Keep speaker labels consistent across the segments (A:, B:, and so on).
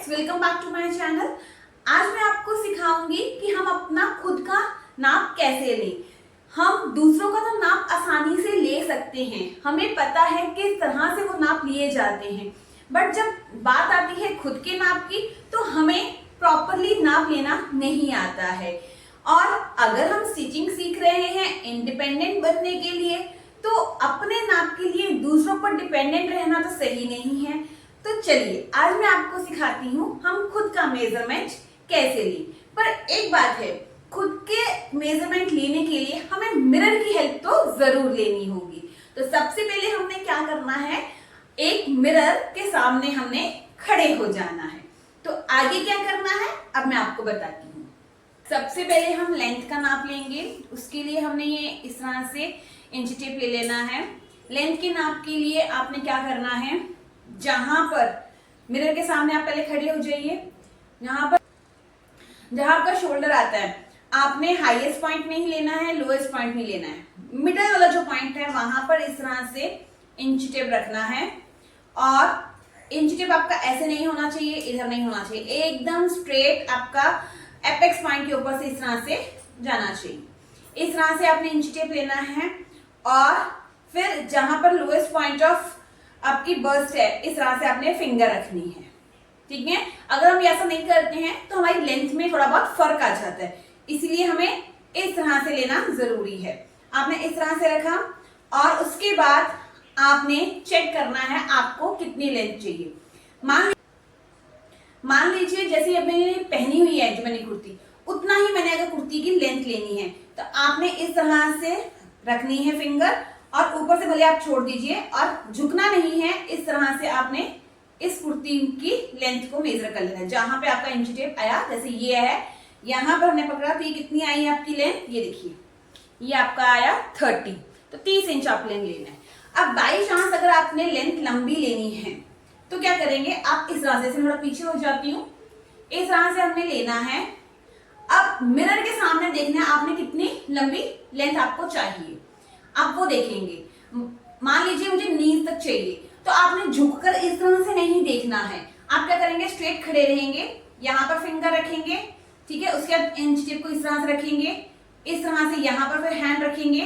A: Guys, welcome back to my channel. आज मैं आपको सिखाऊंगी कि हम अपना खुद का नाप कैसे लें। हम दूसरों का तो नाप आसानी से ले सकते हैं, हमें पता है किस तरह से वो नाप लिए जाते हैं, बट जब बात आती है खुद के नाप की तो हमें प्रॉपरली नाप लेना नहीं आता है। और अगर हम स्टिचिंग सीख रहे हैं इंडिपेंडेंट बनने के लिए, तो अपने नाप के लिए दूसरों पर डिपेंडेंट रहना तो सही नहीं है। तो चलिए आज मैं आपको सिखाती हूँ हम खुद का मेजरमेंट कैसे लें। पर एक बात है, खुद के मेजरमेंट लेने के लिए हमें मिरर की हेल्प तो जरूर लेनी होगी। तो सबसे पहले हमने क्या करना है, एक मिरर के सामने हमने खड़े हो जाना है। तो आगे क्या करना है अब मैं आपको बताती हूँ। सबसे पहले हम लेंथ का नाप लेंगे। उसके लिए हमने ये इस तरह से इंच टेप ले लेना है। लेंथ के नाप के लिए आपने क्या करना है, जहां पर मिरर के सामने आप पहले खड़े हो जाइए, जहां आपका शोल्डर आता है, आपने हाईएस्ट पॉइंट नहीं लेना है, लोएस्ट पॉइंट नहीं लेना है, मिडल वाला जो पॉइंट है वहां पर इस तरह से इंच टेप रखना है। और इंच टेप आपका ऐसे नहीं होना चाहिए, इधर नहीं होना चाहिए, एकदम स्ट्रेट आपका एपेक्स पॉइंट के ऊपर से इस तरह से जाना चाहिए। इस तरह से आपने इंच टेप लेना है और फिर जहां पर लोएस्ट पॉइंट ऑफ आपकी बर्स्ट है इस तरह से आपने फिंगर रखनी है। ठीक है, अगर हम ऐसा नहीं करते हैं तो हमारी लेंथ में थोड़ा बहुत फर्क आ जाता है, इसलिए हमें इस तरह से लेना जरूरी है। आपने इस तरह से रखा और उसके बाद आपने चेक करना है आपको कितनी लेंथ चाहिए। मान लीजिए जैसे अब मैंने पहनी हुई है जो मैंने कुर्ती, उतना ही मैंने अगर कुर्ती की लेंथ लेनी है तो आपने इस तरह से रखनी है फिंगर, और ऊपर से भले आप छोड़ दीजिए और झुकना नहीं है। इस तरह से आपने इस कुर्ती की लेंथ को मेजर कर लेना है। जहां पे आपका इंच टेप आया, जैसे ये है, यहां पर हमने पकड़ा तो ये कितनी आई है आपकी लेंथ, ये देखिए ये आपका आया 30, तो 30 इंच आप लेंथ लेना है। अब बाई चांस अगर आपने लेंथ लंबी लेनी है तो क्या करेंगे, आप इस तरह से, थोड़ा पीछे हो जाती हूँ, इस तरह से हमने लेना है। अब मिरर के सामने देखना है आपने कितनी लंबी लेंथ आपको चाहिए, आप वो देखेंगे। मान लीजिए मुझे नीज तक चाहिए, तो आपने झुककर इस तरह से नहीं देखना है। आप क्या करेंगे, स्ट्रेट खड़े रहेंगे, यहाँ पर फिंगर रखेंगे, ठीक है, उसके बाद इंच टेप को इस तरह से रखेंगे, इस तरह से यहाँ पर फिर हैंड रखेंगे,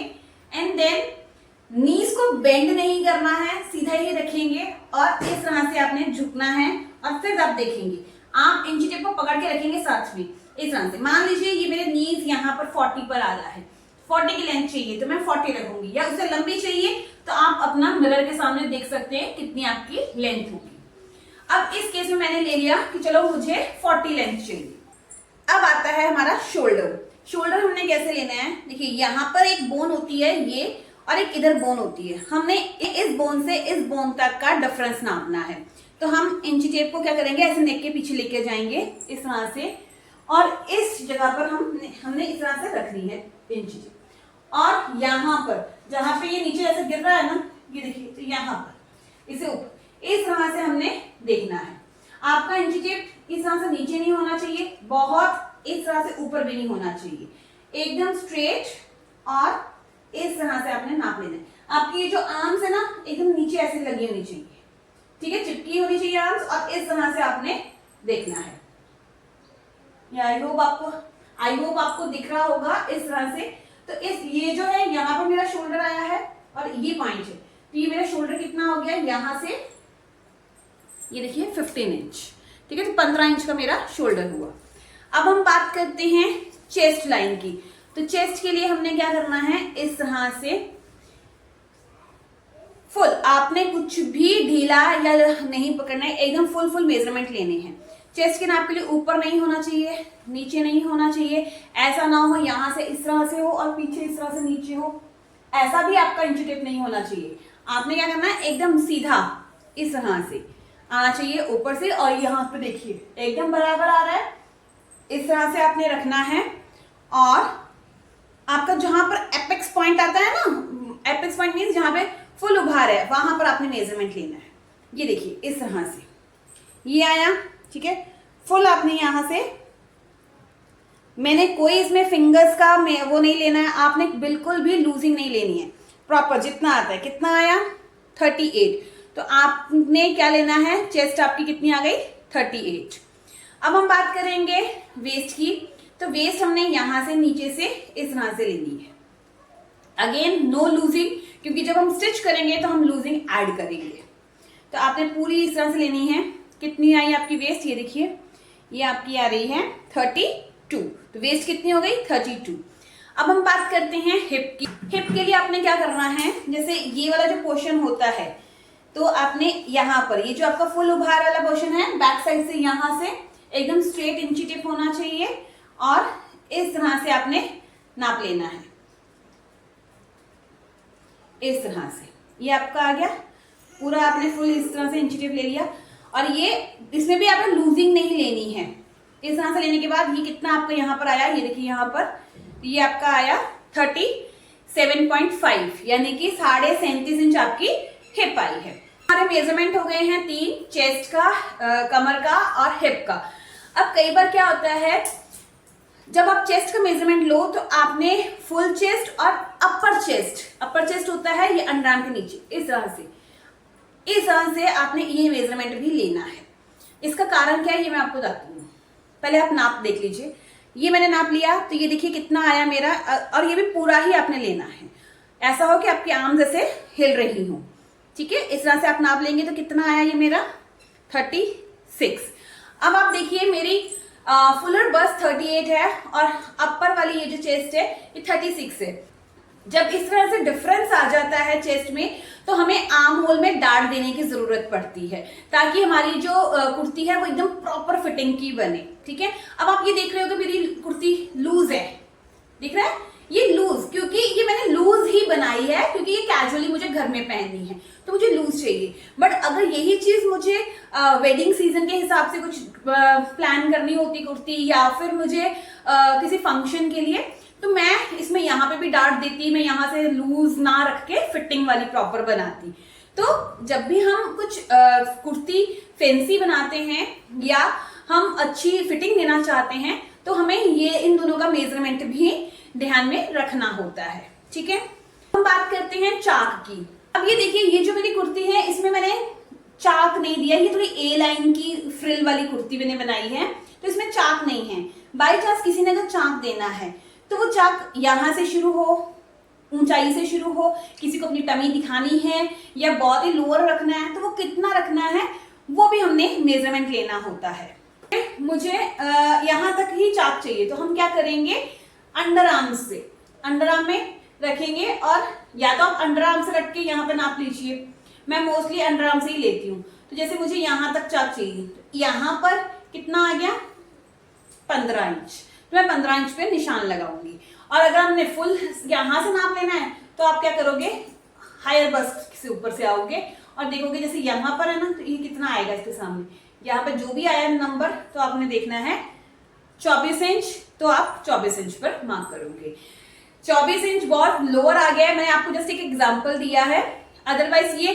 A: एंड देन नीज को बेंड नहीं करना है, सीधा ही रखेंगे और इस तरह से आपने झुकना है। और फिर आप देखेंगे, आप इंच टेप को पकड़ के रखेंगे साथ में इस तरह से। मान लीजिए ये मेरे नीज यहाँ पर 40 पर आ रहा है, 40 की लेंथ चाहिए तो मैं 40 रखूंगी, या उससे लंबी चाहिए तो आप अपना मिरर के सामने देख सकते हैं कितनी आपकी लेंथ होगी। अब इस केस में मैंने ले लिया कि चलो मुझे 40 लेंथ चाहिए। अब आता है हमारा शोल्डर। शोल्डर हमने कैसे लेना है, देखिए यहाँ पर एक बोन होती है ये, और एक इधर बोन होती है। हमने इस बोन से इस बोन तक का डिफरेंस नापना है। तो हम इंच टेप को क्या करेंगे, ऐसे नेक के पीछे लेके जाएंगे इस तरह से, और इस जगह पर हमने इस तरह से रखनी है इंच टेप। और यहाँ पर जहां पे ये नीचे ऐसे गिर रहा है ना, ये देखिए, तो यहाँ पर इसे ऊपर इस तरह से हमने देखना है। आपका इंच टेप इस तरह से नीचे नहीं होना चाहिए, बहुत इस तरह से ऊपर भी नहीं होना चाहिए, एकदम स्ट्रेट और इस तरह से आपने नाप लेना है। आपकी ये जो आर्म्स है ना, एकदम नीचे ऐसे लगी होनी चाहिए, ठीक है, चिपकी होनी चाहिए आर्म्स, और इस तरह से आपने देखना है। आई होप आपको दिख रहा होगा इस तरह से। तो इस ये जो है यहाँ पर मेरा शोल्डर आया है और ये पॉइंट है, तो ये मेरा शोल्डर कितना हो गया, यहाँ से ये देखिए 15 इंच, ठीक है, तो 15 इंच का मेरा शोल्डर हुआ। अब हम बात करते हैं चेस्ट लाइन की। तो चेस्ट के लिए हमने क्या करना है, इस तरह से फुल, आपने कुछ भी ढीला या नहीं पकड़ना है, एकदम फुल मेजरमेंट लेने हैं। चेस्ट के नाप के लिए ऊपर नहीं होना चाहिए, नीचे नहीं होना चाहिए, ऐसा ना हो यहाँ से इस तरह से हो और पीछे इस तरह से नीचे हो, ऐसा भी आपका इंच टेप नहीं होना चाहिए। आपने क्या करना है, एकदम सीधा इस तरह से आना चाहिए ऊपर से, और यहाँ पे देखिए एकदम बराबर आ रहा है, इस तरह से आपने रखना है। और आपका जहां पर एपेक्स पॉइंट आता है ना, एपेक्स पॉइंट मीन्स जहां पे फुल उभार है, वहां पर आपने मेजरमेंट लेना है। ये देखिए इस तरह से ये आया, ठीक है, फुल आपने यहां से, मैंने कोई इसमें फिंगर्स का वो नहीं लेना है, आपने बिल्कुल भी लूजिंग नहीं लेनी है, प्रॉपर जितना आता है। कितना आया, 38, तो आपने क्या लेना है, चेस्ट आपकी कितनी आ गई, 38। अब हम बात करेंगे वेस्ट की। तो वेस्ट हमने यहां से नीचे से इस तरह से लेनी है। अगेन नो लूजिंग, क्योंकि जब हम स्टिच करेंगे तो हम लूजिंग ऐड करेंगे। तो आपने पूरी इस तरह से लेनी है। कितनी आई आपकी वेस्ट, ये देखिए, ये आपकी आ रही है 32। तो वेस्ट कितनी हो गई, 32। अब हम बात करते हैं हिप की। हिप के लिए आपने क्या करना है, जैसे ये वाला जो पोर्शन होता है, तो आपने यहाँ पर ये जो आपका फुल उभार वाला पोर्शन है, बैक साइड से यहां से एकदम स्ट्रेट इंची टिप होना चाहिए और इस तरह से आपने नाप लेना है, इस तरह से। ये आपका आ गया पूरा, आपने फुल इस तरह से इंची टिप ले लिया। और ये इसमें भी आपने लूजिंग नहीं लेनी है। इस तरह से लेने के बाद ये कितना आपका यहाँ पर आया, ये देखिए यहाँ पर ये आपका आया 37.5, यानी कि 37.5 इंच आपकी हिप आई है। हमारे मेजरमेंट हो गए हैं 3, चेस्ट का, कमर का और हिप का। अब कई बार क्या होता है, जब आप चेस्ट का मेजरमेंट लो तो आपने फुल चेस्ट और अपर चेस्ट होता है ये अंडर आर्म के नीचे, इस तरह से आपने ये मेजरमेंट भी लेना है। इसका कारण क्या है ये मैं आपको बताती हूँ। पहले आप नाप देख लीजिए। ये मैंने नाप लिया तो ये देखिए कितना आया मेरा, और ये भी पूरा ही आपने लेना है। ऐसा हो कि आपकी आर्म्स ऐसे हिल रही हो, ठीक है। इस तरह से आप नाप लेंगे तो कितना आया ये मेरा 36। अब आप देखिए मेरी फुलर बस्ट 38 है और अपर वाली ये जो चेस्ट है ये 36 है। जब इस तरह से डिफरेंस आ जाता है चेस्ट में तो हमें आर्म होल में डार्ट देने की जरूरत पड़ती है, ताकि हमारी जो कुर्ती है वो एकदम प्रॉपर फिटिंग की बने, ठीक है। अब आप ये देख रहे हो कि मेरी कुर्ती लूज है, दिख रहा है ये लूज, क्योंकि ये मैंने लूज ही बनाई है, क्योंकि ये कैजुअली मुझे घर में पहननी है तो मुझे लूज चाहिए। बट अगर यही चीज मुझे वेडिंग सीजन के हिसाब से कुछ प्लान करनी होती कुर्ती, या फिर मुझे किसी फंक्शन के लिए, तो मैं इसमें यहाँ पे भी डार्ट देती, मैं यहाँ से लूज ना रख के फिटिंग वाली प्रॉपर बनाती। तो जब भी हम कुछ कुर्ती फैंसी बनाते हैं या हम अच्छी फिटिंग देना चाहते हैं तो हमें ये इन दोनों का मेजरमेंट भी ध्यान में रखना होता है, ठीक है। हम बात करते हैं चाक की। अब ये देखिए ये जो मेरी कुर्ती है इसमें मैंने चाक नहीं दिया, ये थोड़ी ए लाइन की फ्रिल वाली कुर्ती मैंने बनाई है तो इसमें चाक नहीं है। बाई चांस किसी ने अगर चाक देना है तो वो चाक यहां से शुरू हो, ऊंचाई से शुरू हो, किसी को अपनी टमी दिखानी है या बहुत ही लोअर रखना है तो वो कितना रखना है वो भी हमने मेजरमेंट लेना होता है। मुझे यहां तक ही चाक चाहिए तो हम क्या करेंगे, अंडर आर्म से, अंडर आर्म में रखेंगे, और या तो आप अंडर आर्म से रख के यहाँ पे नाप लीजिए। मैं मोस्टली अंडर आर्म से ही लेती हूँ। तो जैसे मुझे यहाँ तक चाक चाहिए तो यहाँ पर कितना आ गया 15 इंच, तो मैं 15 इंच पे निशान लगाऊंगी। और अगर हमने फुल यहाँ से नाप लेना है तो आप क्या करोगे, हायर बस्ट से ऊपर से आओगे और देखोगे जैसे यहाँ पर है ना तो ये कितना आएगा इसके सामने, यहाँ पे जो भी आया नंबर तो आपने देखना है 24 इंच, तो आप 24 इंच पर मार्क करोगे। 24 इंच बहुत लोअर आ गया है, मैंने आपको जस्ट एक एग्जांपल दिया है, अदरवाइज ये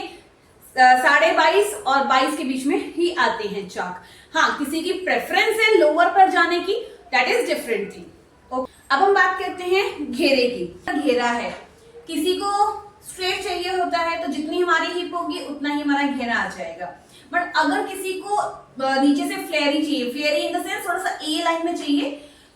A: 22.5 और 22 के बीच में ही आते हैं चाक। हाँ, किसी की प्रेफरेंस है लोअर पर जाने की, दैट इज डिफरेंट थिंग। अब हम बात करते हैं घेरे की। घेरा है, किसी को स्ट्रेट चाहिए होता है तो जितनी हमारी हिप होगी उतना ही हमारा घेरा आ जाएगा। बट अगर किसी को नीचे से फ्लेयरी चाहिए, फ्लेयरी इन द सेंस थोड़ा सा ए लाइन में चाहिए,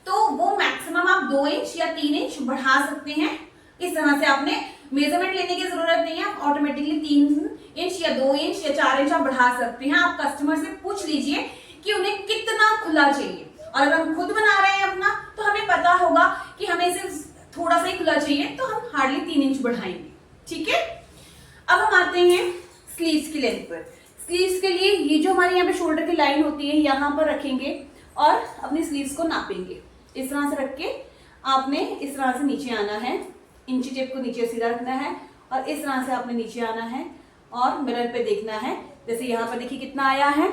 A: तो वो मैक्सिमम आप 2 इंच या 3 इंच बढ़ा सकते हैं। इस तरह से आपने मेजरमेंट लेने की जरूरत नहीं है, आप ऑटोमेटिकली 3 इंच या 2 इंच या 4 इंच आप बढ़ा सकते हैं। आप कस्टमर से पूछ लीजिए कि उन्हें कितना खुला चाहिए, और अगर हम खुद बना रहे हैं अपना तो हमें पता होगा कि हमें सिर्फ थोड़ा सा ही खुला चाहिए तो हम हार्डली 3 इंच बढ़ाएंगे, ठीक है। अब हम आते हैं स्लीव्स की लेंथ पर। स्लीव्स के लिए ये जो हमारे यहाँ पे शोल्डर की लाइन होती है यहाँ पर रखेंगे और अपनी स्लीव्स को नापेंगे। इस तरह से रख के आपने इस तरह से नीचे आना है, इंची टेप को नीचे सीधा रखना है और इस तरह से आपने नीचे आना है और मिरर पे देखना है। जैसे यहाँ पर देखिए कितना आया है,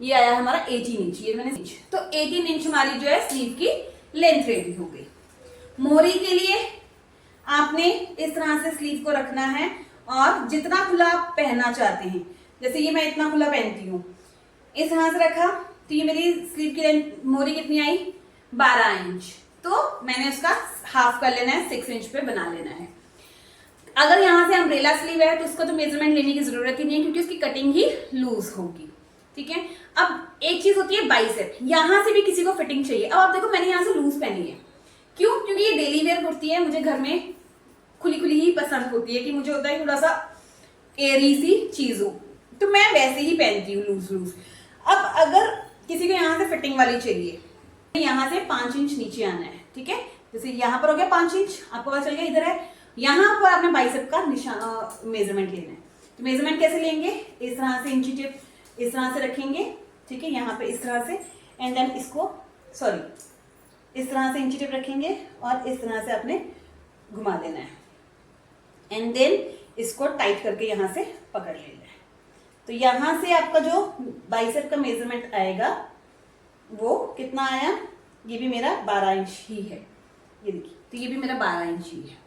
A: ये आया हमारा 18 इंच, ये मैंने तो 18 इंच हमारी जो है स्लीव की लेंथ रेडी हो गई। मोहरी के लिए आपने इस तरह से स्लीव को रखना है और जितना खुला आप पहनना चाहते हैं, जैसे ये मैं इतना खुला पहनती हूँ, इस तरह से रखा तो ये मेरी स्लीव की लेंथ मोहरी कितनी आई 12 इंच, तो मैंने उसका हाफ कर लेना है, 6 इंच पे बना लेना है। अगर यहाँ से अम्ब्रेला स्लीव है तो उसको तो मेजरमेंट लेने की जरूरत ही नहीं है क्योंकि उसकी कटिंग ही लूज होगी। ठीक है। अब एक चीज होती है बाइसेप, यहां से भी किसी को फिटिंग चाहिए। अब आप देखो मैंने यहां से लूज पहनी है, क्यों? क्योंकि ये डेली वेयर कुर्ती है, मुझे घर में खुली खुली ही पसंद होती है कि मुझे होता है थोड़ा सा एयरी सी चीज हो, तो मैं वैसे ही पहनती हूँ लूज लूज। अब अगर किसी को यहाँ से फिटिंग वाली चाहिए, यहाँ से 5 इंच नीचे आना है, ठीक है। जैसे यहाँ पर हो गया 5 इंच, आपको पता चल गया इधर है, यहाँ पर आपने बाइसेप का निशान मेजरमेंट लेना है। तो मेजरमेंट कैसे लेंगे? इस तरह से इंची टेप इस तरह से रखेंगे, ठीक है, यहाँ पे इस तरह से, एंड देन इसको इस तरह से इंची टेप रखेंगे और इस तरह से आपने घुमा देना है, एंड देन इसको टाइट करके यहाँ से पकड़ लेना है। तो यहाँ से आपका जो बाइसेप का मेजरमेंट आएगा वो कितना आया? ये भी मेरा 12 इंच ही है, ये देखिए, तो ये भी मेरा 12 इंच ही है।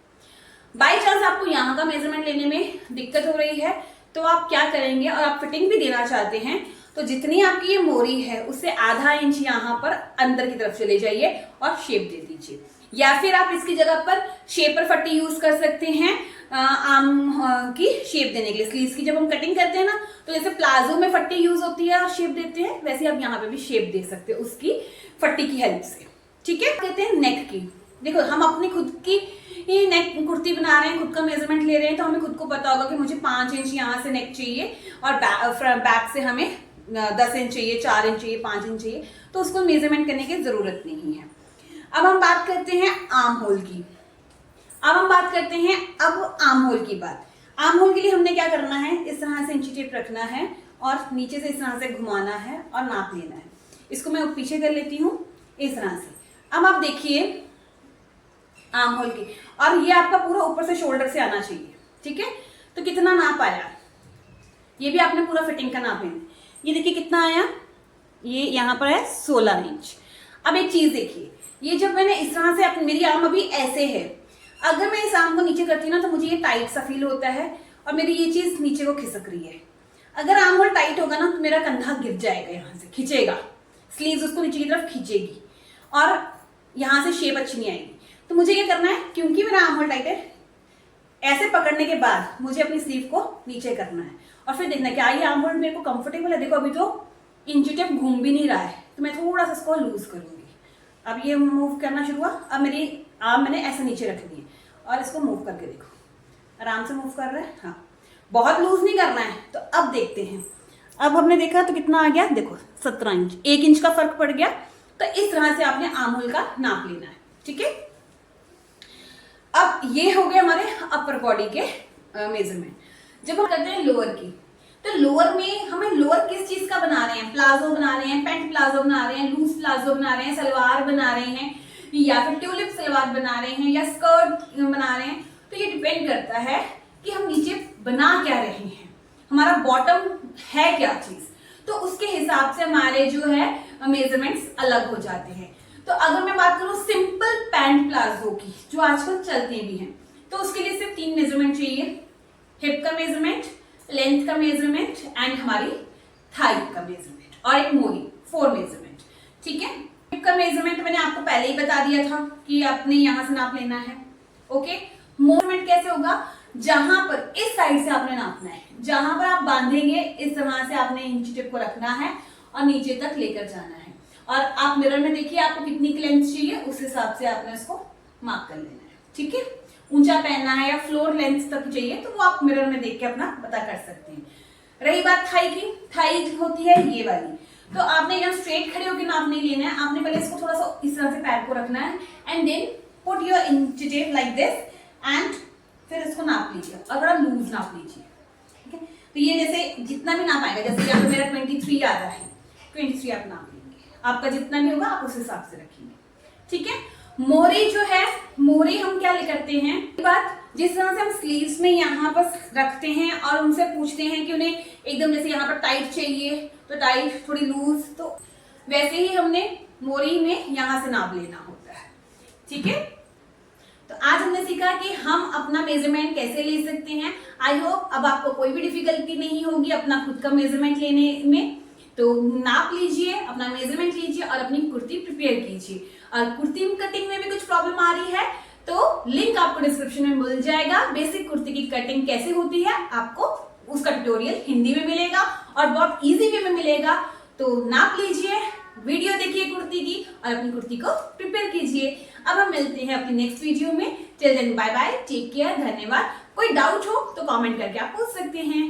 A: बाई चांस आपको यहाँ का मेजरमेंट लेने में दिक्कत हो रही है तो आप क्या करेंगे, और आप फिटिंग भी देना चाहते हैं, तो जितनी आपकी ये मोरी है उससे आधा इंच यहाँ पर अंदर की तरफ चले जाइए और शेप दे दीजिए। या फिर आप इसकी जगह पर शेपर पट्टी यूज कर सकते हैं आर्म की शेप देने के लिए। स्लीव्स की जब हम कटिंग करते हैं ना, तो जैसे प्लाजो में फट्टी यूज होती है और शेप देते हैं, वैसे आप यहाँ पे भी शेप दे सकते हैं उसकी फट्टी की हेल्प से, ठीक है। कहते हैं नेक की, देखो हम अपनी खुद की ये नेक कुर्ती बना रहे हैं, खुद का मेजरमेंट ले रहे हैं, तो हमें खुद को पता होगा कि मुझे 5 इंच यहाँ से नेक चाहिए और बैक से हमें 10 इंच चाहिए, 4 इंच चाहिए, 5 इंच चाहिए, तो उसको मेजरमेंट करने की जरूरत नहीं है। अब हम बात करते हैं आर्म होल की। अब हम बात करते हैं आर्म होल की बात। आर्म होल के लिए हमने क्या करना है, इस तरह से इंची टेप रखना है और नीचे से इस तरह से घुमाना है और नाप लेना है। इसको मैं पीछे कर लेती हूँ इस तरह से। अब आप देखिए आर्म होल की, और ये आपका पूरा ऊपर से शोल्डर से आना चाहिए, ठीक है। तो कितना नाप आया, ये भी आपने पूरा फिटिंग का नाप लेना। ये देखिए कितना आया, ये यहाँ पर है 16 इंच। अब एक चीज देखिए, ये जब मैंने इस तरह से मेरी आर्म अभी ऐसे है, अगर मैं इस आर्म को नीचे करती हूँ ना तो मुझे ये टाइट सा फील होता है और मेरी ये चीज नीचे को खिसक रही है। अगर आर्म होल टाइट होगा ना तो मेरा कंधा गिर जाएगा, यहाँ से खींचेगा, स्लीव्स उसको नीचे की तरफ खींचेगी और यहाँ से शेप अच्छी नहीं आएगी। तो मुझे ये करना है, क्योंकि मेरा आर्म होल टाइट है, ऐसे पकड़ने के बाद मुझे अपनी स्लीव को नीचे करना है और फिर देखना क्या ये आर्म होल मेरे को कंफर्टेबल है। देखो अभी तो इंची टेप घूम भी नहीं रहा है, तो मैं थोड़ा सा इसको लूज करूंगी। अब ये मूव करना शुरू हुआ, अब मेरी आर्म मैंने ऐसे नीचे रख दी है और इसको मूव करके देखो, आराम से मूव कर रहा है। हाँ, बहुत लूज नहीं करना है। तो अब देखते हैं, अब हमने देखा तो कितना आ गया, देखो 17 इंच, 1 इंच का फर्क पड़ गया। तो इस तरह से आपने आर्म होल का नाप लेना है, ठीक है। अब ये हो गए हमारे अपर बॉडी के मेजरमेंट। जब हम करते हैं लोअर की, तो लोअर में हमें लोअर किस चीज का बना रहे हैं, प्लाजो बना रहे हैं, पैंट प्लाजो बना रहे हैं, लूज प्लाजो बना रहे हैं, सलवार बना रहे हैं, या फिर ट्यूलिप सलवार बना रहे हैं, या स्कर्ट बना रहे हैं। तो ये डिपेंड करता है कि हम नीचे बना क्या रहे हैं, हमारा बॉटम है क्या चीज, तो उसके हिसाब से हमारे जो है मेजरमेंट्स अलग हो जाते हैं। तो अगर मैं बात करूं सिंपल पैंट प्लाजो की, जो आजकल चलते भी हैं, तो उसके लिए सिर्फ 3 मेजरमेंट चाहिए, हिप का मेजरमेंट, लेंथ का मेजरमेंट एंड हमारी थाई का मेजरमेंट और एक मोरी, 4 मेजरमेंट, ठीक है। हिप का मेजरमेंट मैंने आपको पहले ही बता दिया था कि आपने यहां से नाप लेना है, ओके। मेजरमेंट कैसे होगा, जहां पर इस साइड से आपने नापना है, जहां पर आप बांधेंगे इस तरह से आपने इंची टेप को रखना है और नीचे तक लेकर जाना है। और आप मिरर में देखिए आपको कितनी लेंथ चाहिए, उस हिसाब से आपने इसको मार्क कर लेना है, ठीक है। ऊंचा पहनना है या फ्लोर लेंथ तक चाहिए तो वो आप मिरर में देख के अपना पता कर सकते हैं। रही बात थाई की, थाई होती है ये वाली, तो आपने एकदम स्ट्रेट खड़े होकर नाप नहीं लेना है, आपने पहले इसको थोड़ा सा इस तरह से पैर को रखना है एंड देन पुट योर इंची टेप लाइक दिस एंड फिर इसको नाप लीजिए और थोड़ा लूज नाप लीजिए, ठीक है। तो ये जैसे जितना भी नाप आएगा, जैसे यहाँ पे मेरा 23 आ रहा है, 23 आप नाप लेंगे, आपका जितना भी होगा आप उस हिसाब से रखेंगे, ठीक है। मोरी जो है, मोरी हम क्या करते हैं, बात जिस तरह से हम स्लीव्स में यहाँ पर रखते हैं और उनसे पूछते हैं कि उन्हें एकदम जैसे यहाँ पर टाइट चाहिए तो टाइट, थोड़ी लूज, तो वैसे ही हमने मोरी में यहाँ से नाप लेना होता है, ठीक है। तो आज हमने सीखा कि हम अपना मेजरमेंट कैसे ले सकते हैं। आई होप अब आपको कोई भी डिफिकल्टी नहीं होगी अपना खुद का मेजरमेंट लेने में। तो नाप लीजिए, अपना मेजरमेंट लीजिए और अपनी कुर्ती प्रिपेयर कीजिए। और कुर्ती कटिंग में भी कुछ प्रॉब्लम आ रही है तो लिंक आपको डिस्क्रिप्शन में मिल जाएगा, बेसिक कुर्ती की कटिंग कैसे होती है आपको उसका ट्यूटोरियल हिंदी में मिलेगा और बहुत इजी वे में मिलेगा। तो नाप लीजिए, वीडियो देखिए कुर्ती की और अपनी कुर्ती को प्रिपेयर कीजिए। अब हम मिलते हैं अपनी नेक्स्ट वीडियो में। Till then bye bye, take care, धन्यवाद। कोई डाउट हो तो कमेंट करके आप पूछ सकते हैं।